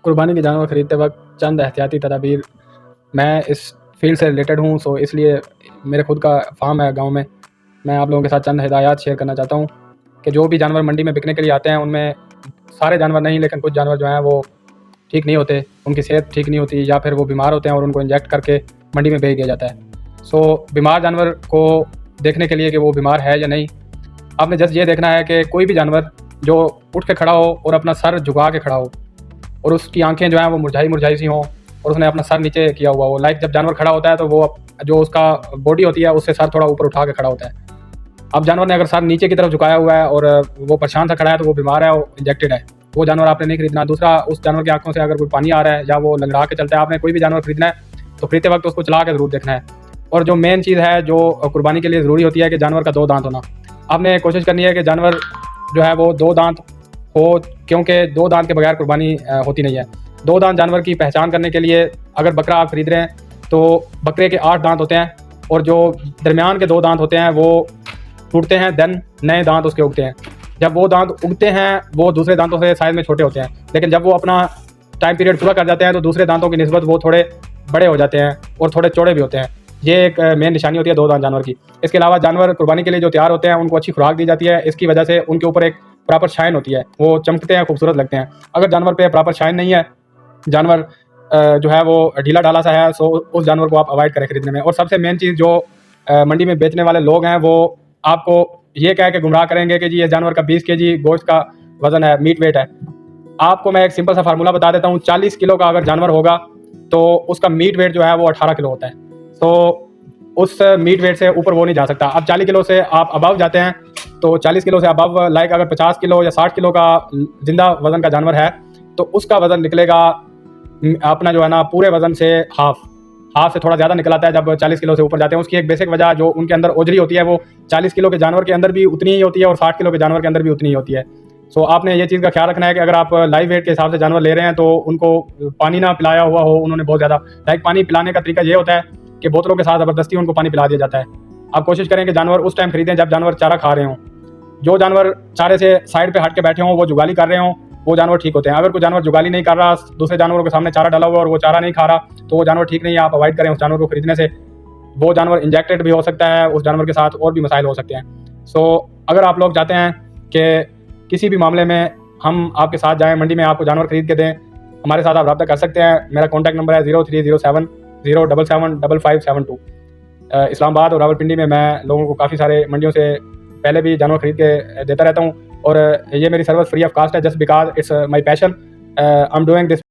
कुर्बानी के जानवर ख़रीदते वक्त चंद एहतियाती तदाबीर। मैं इस फील्ड से रिलेटेड हूँ, सो इसलिए मेरे खुद का फार्म है गांव में। मैं आप लोगों के साथ चंद हिदायत शेयर करना चाहता हूँ कि जो भी जानवर मंडी में बिकने के लिए आते हैं, उनमें सारे जानवर नहीं, लेकिन कुछ जानवर जो हैं वो ठीक नहीं होते, उनकी सेहत ठीक नहीं होती, या फिर वो बीमार होते हैं और उनको इंजेक्ट करके मंडी में भेज दिया जाता है। सो बीमार जानवर को देखने के लिए कि वो बीमार है या नहीं, आपने जस्ट ये देखना है कि कोई भी जानवर जो उठ के खड़ा हो और अपना सर झुका के खड़ा हो और उसकी आंखें जो हैं वो मुरझाई सी हों और उसने अपना सर नीचे किया हुआ हो। लाइक जब जानवर खड़ा होता है तो वो जो उसका बॉडी होती है उससे सर थोड़ा ऊपर उठा के खड़ा होता है। अब जानवर ने अगर सर नीचे की तरफ झुकाया हुआ है और वो परेशान सा खड़ा है तो वो बीमार है, वो इंजेक्टेड है, वो जानवर आपने नहीं खरीदना। दूसरा, उस जानवर की आंखों से अगर कोई पानी आ रहा है या वो लंगड़ा के चलता है, आपने कोई भी जानवर खरीदना है तो खरीदते वक्त उसको चला के ज़रूर देखना है। और जो मेन चीज़ है जो कुर्बानी के लिए ज़रूरी होती है कि जानवर का 2 दांत होना। आपने कोशिश करनी है कि जानवर जो है वो 2 दांत हो, क्योंकि 2 दांत के बगैर कुर्बानी होती नहीं है। 2 दांत जानवर की पहचान करने के लिए, अगर बकरा आप खरीद रहे हैं तो बकरे के 8 दांत होते हैं और जो दरमियान के 2 दांत होते हैं वो टूटते हैं, देन नए दांत उसके उगते हैं। जब वो दांत उगते हैं वो दूसरे दांतों से साइज़ में छोटे होते हैं, लेकिन जब वो अपना टाइम पीरियड पूरा कर जाते हैं तो दूसरे दांतों की निस्बत वो थोड़े बड़े हो जाते हैं और थोड़े चौड़े भी होते हैं। ये एक मेन निशानी होती है 2 दांत जानवर की। इसके अलावा जानवर कुर्बानी के लिए जो तैयार होते हैं उनको अच्छी खुराक दी जाती है। इसकी वजह से उनके ऊपर एक प्रॉपर शाइन होती है, वो चमकते हैं, खूबसूरत लगते हैं। अगर जानवर पे प्रॉपर शाइन नहीं है, जानवर जो है वो ढीला ढाला सा है, सो उस जानवर को आप अवॉइड करें खरीदने में। और सबसे मेन चीज़, जो मंडी में बेचने वाले लोग हैं वो आपको ये कह के गुमराह करेंगे कि जी ये जानवर का 20 केजी गोश्त का वज़न है, मीट वेट है। आपको मैं एक सिंपल सा फार्मूला बता देता हूँ। 40 किलो का अगर जानवर होगा तो उसका मीट वेट जो है वो 18 किलो होता है। तो उस मीट वेट से ऊपर वो नहीं जा सकता। अब 40 किलो से आप अबव जाते हैं तो 40 किलो से अबव, लाइक अगर 50 किलो या 60 किलो का जिंदा वज़न का जानवर है तो उसका वज़न निकलेगा अपना जो है ना पूरे वज़न से हाफ से थोड़ा ज़्यादा निकल आता है जब 40 किलो से ऊपर जाते हैं। उसकी एक बेसिक वजह, जो उनके अंदर ओजरी होती है, वो 40 किलो के जानवर के अंदर भी उतनी ही होती है और 60 किलो के जानवर के अंदर भी उतनी ही होती है। सो आपने ये चीज़ का ख्याल रखना है कि अगर आप लाइव वेट के हिसाब से जानवर ले रहे हैं तो उनको पानी ना पिलाया हुआ हो उन्होंने बहुत ज़्यादा। लाइक पानी पिलाने का तरीका ये होता है कि बोतलों के साथ ज़बरदस्ती उनको पानी पिला दिया जाता है। आप कोशिश करें कि जानवर उस टाइम खरीदें जब जानवर चारा खा रहे हों। जो जानवर चारे से साइड पे हट के बैठे हों, वो जुगाली कर रहे हों, वो जानवर ठीक होते हैं। अगर कोई जानवर जुगाली नहीं कर रहा, दूसरे जानवरों के सामने चारा डाला हुआ और वो चारा नहीं खा रहा, तो वो जानवर ठीक नहीं है। आप अवॉइड करें उस जानवर को खरीदने से। वो जानवर इंजेक्टेड भी हो सकता है, उस जानवर के साथ और भी मसाइल हो सकते हैं। सो अगर आप लोग चाहते हैं कि किसी भी मामले में हम आपके साथ जाएँ, मंडी में आपको जानवर खरीद के दें, हमारे साथ आप रब्ता कर सकते हैं। मेरा कॉन्टैक्ट नंबर है 0307 077 5572। इस्लामाबाद और रावलपिंडी में मैं लोगों को काफ़ी सारे मंडियों से पहले भी जानवर खरीद के देता रहता हूँ और ये मेरी सर्विस फ्री ऑफ कास्ट है, just because it's my passion. I am doing this